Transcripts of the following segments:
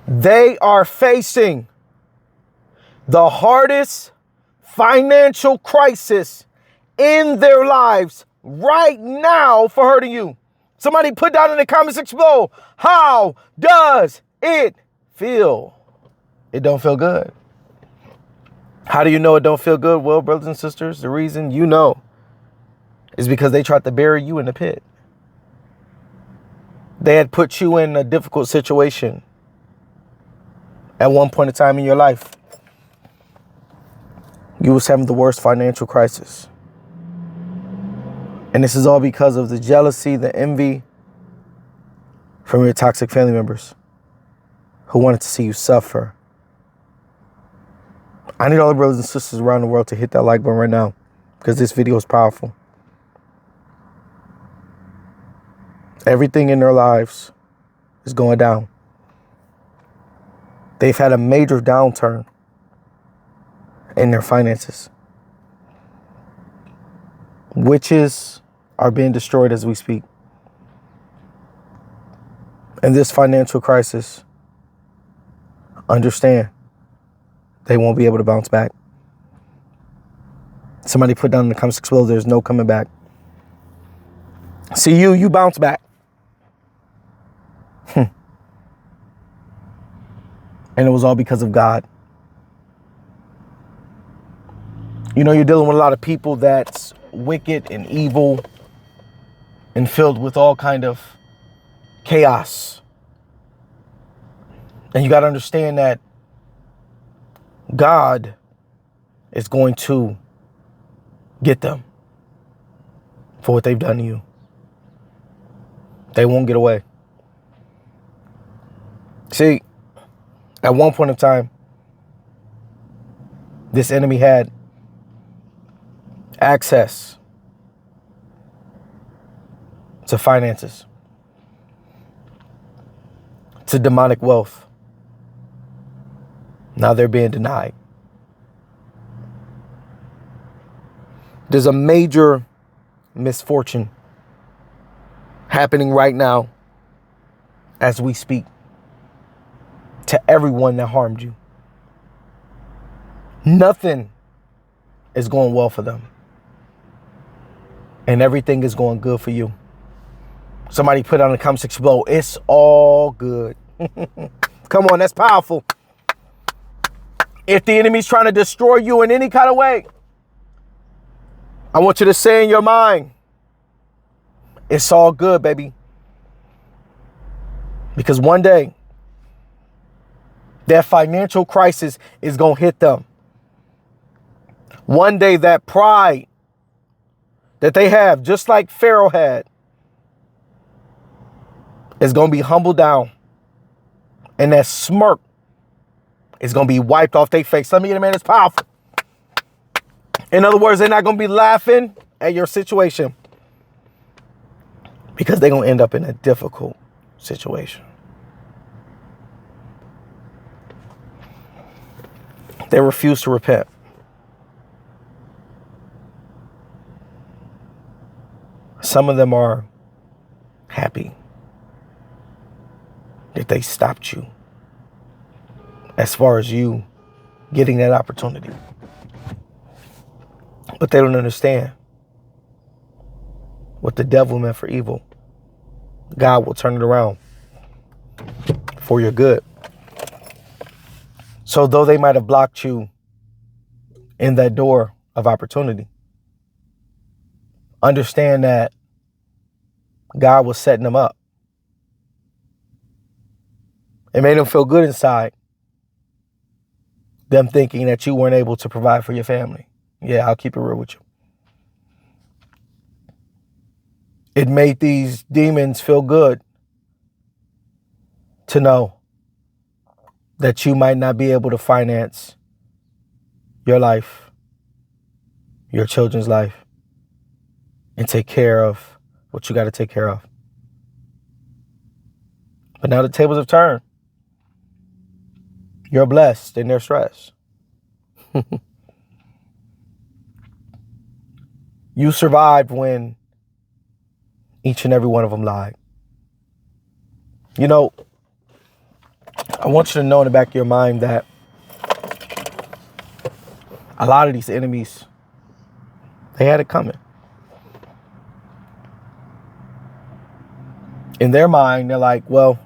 They are facing the hardest financial crisis in their lives right now for hurting you. Somebody put down in the comments below, how does it feel? It don't feel good. How do you know it don't feel good? Well, brothers and sisters, the reason you know is because they tried to bury you in the pit. They had put you in a difficult situation at one point in time in your life. You was having the worst financial crisis. And this is all because of the jealousy, the envy from your toxic family members who wanted to see you suffer. I need all the brothers and sisters around the world to hit that like button right now because this video is powerful. Everything in their lives is going down. They've had a major downturn in their finances. Witches are being destroyed as we speak. And this financial crisis, understand, they won't be able to bounce back. Somebody put down in the comments below, there's no coming back. See, you bounce back. And it was all because of God. You know, you're dealing with a lot of people that's wicked and evil and filled with all kind of chaos. And you got to understand that God is going to get them for what they've done to you. They won't get away. See, at one point in time, this enemy had access to finances, to demonic wealth. Now they're being denied. There's a major misfortune happening right now as we speak to everyone that harmed you. Nothing is going well for them. And everything is going good for you. Somebody put on the comment section below, it's all good. Come on, that's powerful. If the enemy's trying to destroy you in any kind of way, I want you to say in your mind, it's all good, baby. Because one day, that financial crisis is going to hit them. One day, that pride that they have, just like Pharaoh had, is going to be humbled down. And that smirk is going to be wiped off their face. Let me get a man that's powerful. In other words, they're not going to be laughing at your situation because they're going to end up in a difficult situation. They refuse to repent. Some of them are happy that they stopped you as far as you getting that opportunity. But they don't understand what the devil meant for evil. God will turn it around for your good. So though they might have blocked you in that door of opportunity, understand that God was setting them up. It made them feel good inside, them thinking that you weren't able to provide for your family. Yeah, I'll keep it real with you. It made these demons feel good to know that you might not be able to finance your life, your children's life, and take care of what you got to take care of. But now the tables have turned. You're blessed and they're stressed. You survived when each and every one of them lied. You know, I want you to know in the back of your mind that a lot of these enemies, they had it coming. In their mind, they're like, well,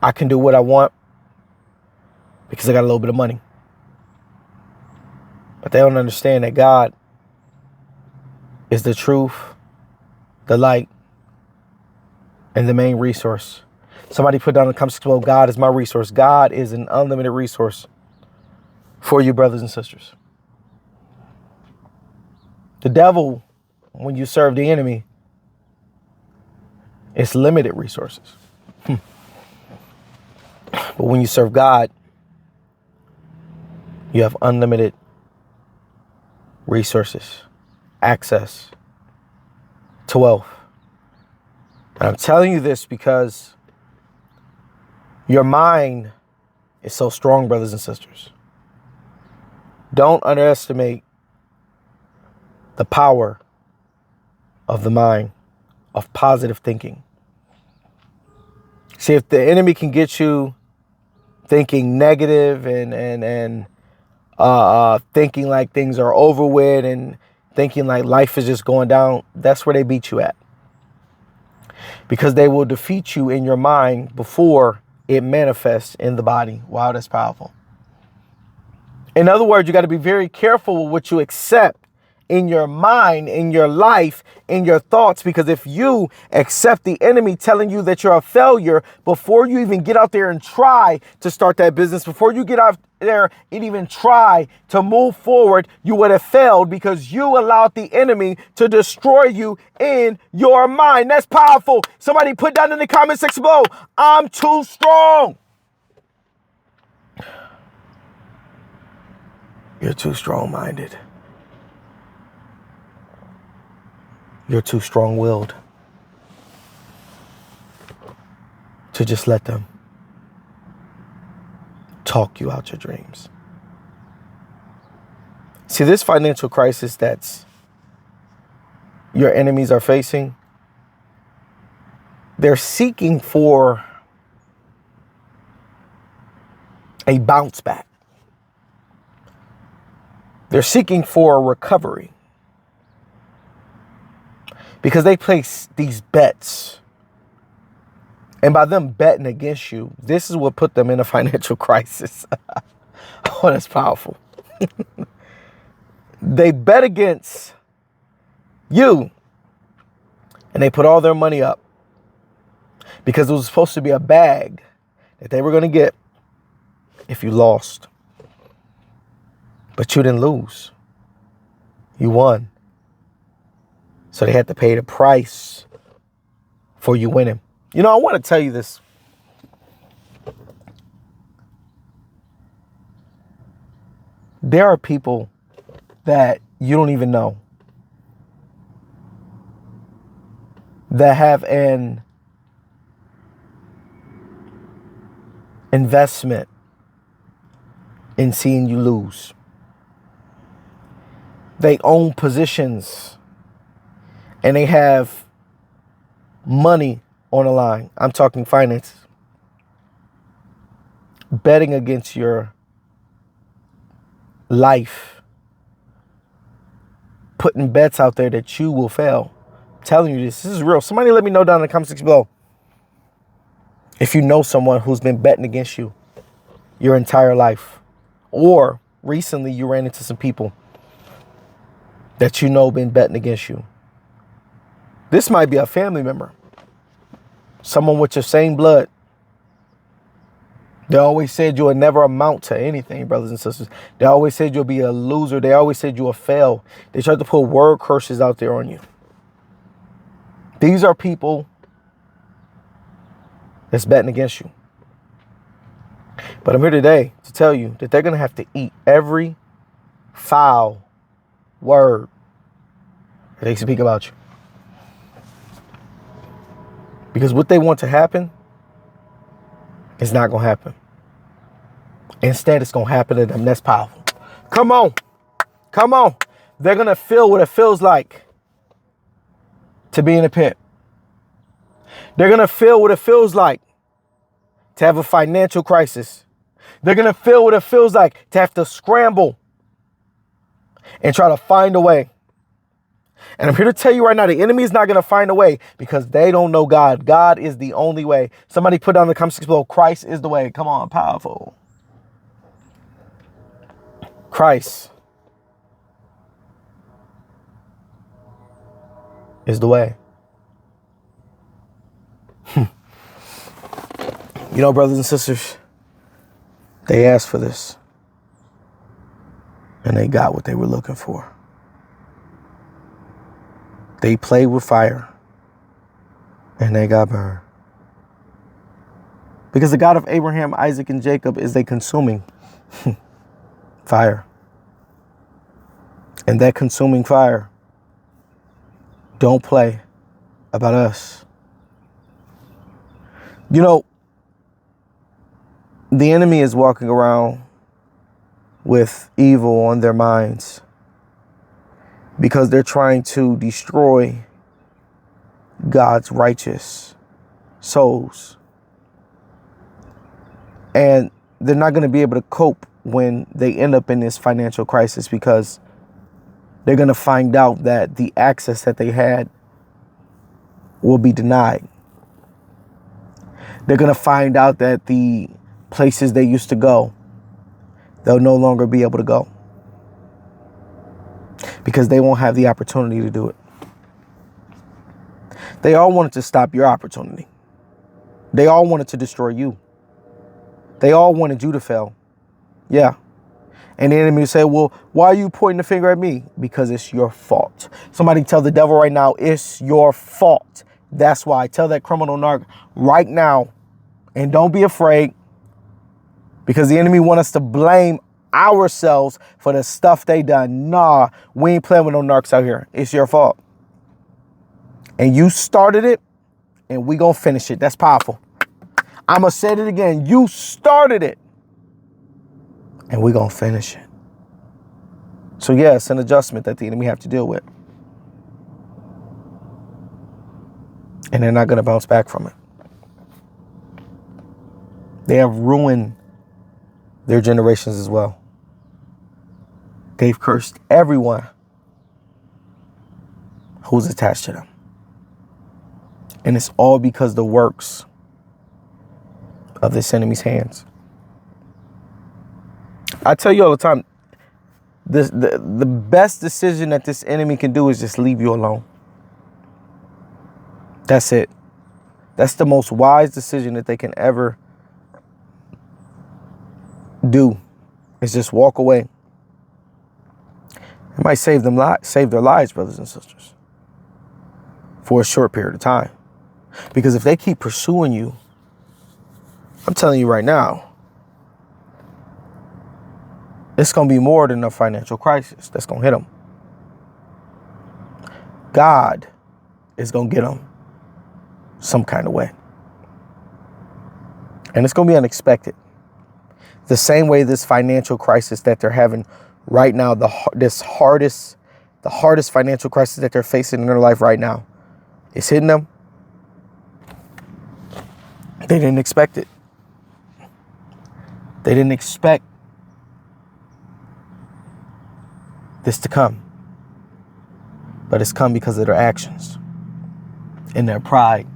I can do what I want because I got a little bit of money. But they don't understand that God is the truth, the light, and the main resource. Somebody put down in the comments below, God is my resource. God is an unlimited resource for you, brothers and sisters. The devil, when you serve the enemy, it's limited resources. But when you serve God, you have unlimited resources, access to wealth. And I'm telling you this because your mind is so strong, brothers and sisters. Don't underestimate the power of the mind, of positive thinking. See, if the enemy can get you thinking negative and thinking like things are over with and thinking like life is just going down, that's where they beat you at. Because they will defeat you in your mind before it manifests in the body. Wow, that's powerful. In other words, you got to be very careful with what you accept in your mind, in your life, in your thoughts, because if you accept the enemy telling you that you're a failure before you even get out there and try to start that business, before you get out there and even try to move forward, you would have failed because you allowed the enemy to destroy you in your mind. That's powerful. Somebody put down in the comment section below, I'm too strong. You're too strong-minded. You're too strong-willed to just let them talk you out your dreams. See, this financial crisis that's your enemies are facing, they're seeking for a bounce back. They're seeking for a recovery. Because they place these bets. And by them betting against you, this is what put them in a financial crisis. Oh, that's powerful. They bet against you. And they put all their money up. Because it was supposed to be a bag that they were going to get if you lost. But you didn't lose. You won. So they had to pay the price for you winning. You know, I want to tell you this. There are people that you don't even know that have an investment in seeing you lose. They own positions. And they have money on the line. I'm talking finances. Betting against your life. Putting bets out there that you will fail. I'm telling you this is real. Somebody let me know down in the comment section below if you know someone who's been betting against you your entire life. Or recently you ran into some people that you know been betting against you. This might be a family member. Someone with your same blood. They always said you would never amount to anything, brothers and sisters. They always said you'll be a loser. They always said you will fail. They tried to put word curses out there on you. These are people that's betting against you. But I'm here today to tell you that they're going to have to eat every foul word that they speak about you. Because what they want to happen is not going to happen. Instead, it's going to happen to them. That's powerful. Come on. Come on. They're going to feel what it feels like to be in a pit. They're going to feel what it feels like to have a financial crisis. They're going to feel what it feels like to have to scramble and try to find a way. And I'm here to tell you right now, the enemy is not going to find a way because they don't know God. God is the only way. Somebody put down in the comment section below, Christ is the way. Come on, powerful. Christ is the way. You know, brothers and sisters, they asked for this and they got what they were looking for. They played with fire and they got burned. Because the God of Abraham, Isaac, and Jacob is a consuming fire. And that consuming fire don't play about us. You know, the enemy is walking around with evil on their minds because they're trying to destroy God's righteous souls. And they're not going to be able to cope when they end up in this financial crisis because they're going to find out that the access that they had will be denied. They're going to find out that the places they used to go, they'll no longer be able to go because they won't have the opportunity to do it. They all wanted to stop your opportunity. They all wanted to destroy you. They all wanted you to fail. Yeah. And the enemy will say, well, why are you pointing the finger at me? Because it's your fault. Somebody tell the devil right now, it's your fault. That's why. Tell that criminal narc right now. And don't be afraid. Because the enemy want us to blame ourselves for the stuff they done. Nah, we ain't playing with no narcs out here. It's your fault. And you started it, and we gonna finish it. That's powerful. I'm gonna say it again. You started it, and we gonna finish it. So yeah, it's an adjustment that the enemy have to deal with. And they're not gonna bounce back from it. They have ruined their generations as well. They've cursed everyone who's attached to them. And it's all because the works of this enemy's hands. I tell you all the time, the best decision that this enemy can do is just leave you alone. That's it. That's the most wise decision that they can ever do, is just walk away. It might save their lives, brothers and sisters, for a short period of time. Because if they keep pursuing you, I'm telling you right now, it's going to be more than a financial crisis that's going to hit them. God is going to get them some kind of way. And it's going to be unexpected. The same way this financial crisis that they're having right now, the hardest financial crisis that they're facing in their life right now, is hitting them. They didn't expect it. They didn't expect this to come. But it's come because of their actions and their pride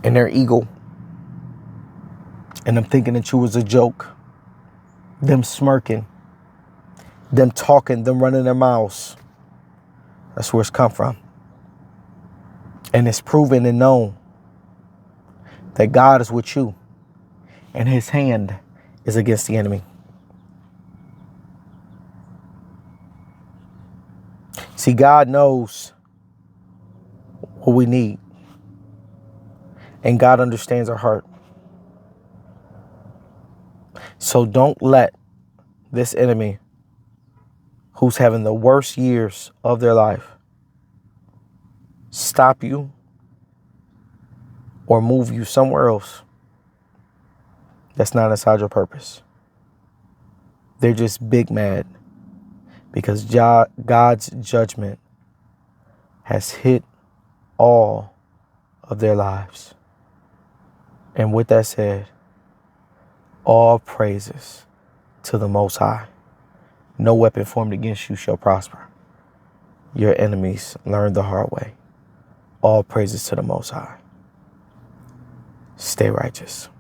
and their ego. And them thinking that you was a joke. Them smirking. Them talking. Them running their mouths. That's where it's come from. And it's proven and known that God is with you. And his hand is against the enemy. See, God knows what we need. And God understands our heart. So don't let this enemy, who's having the worst years of their life, stop you or move you somewhere else that's not inside your purpose. They're just big mad because God's judgment has hit all of their lives. And with that said, All praises to the Most High. No weapon formed against you shall prosper. Your enemies learned the hard way. All praises to the Most High. Stay righteous.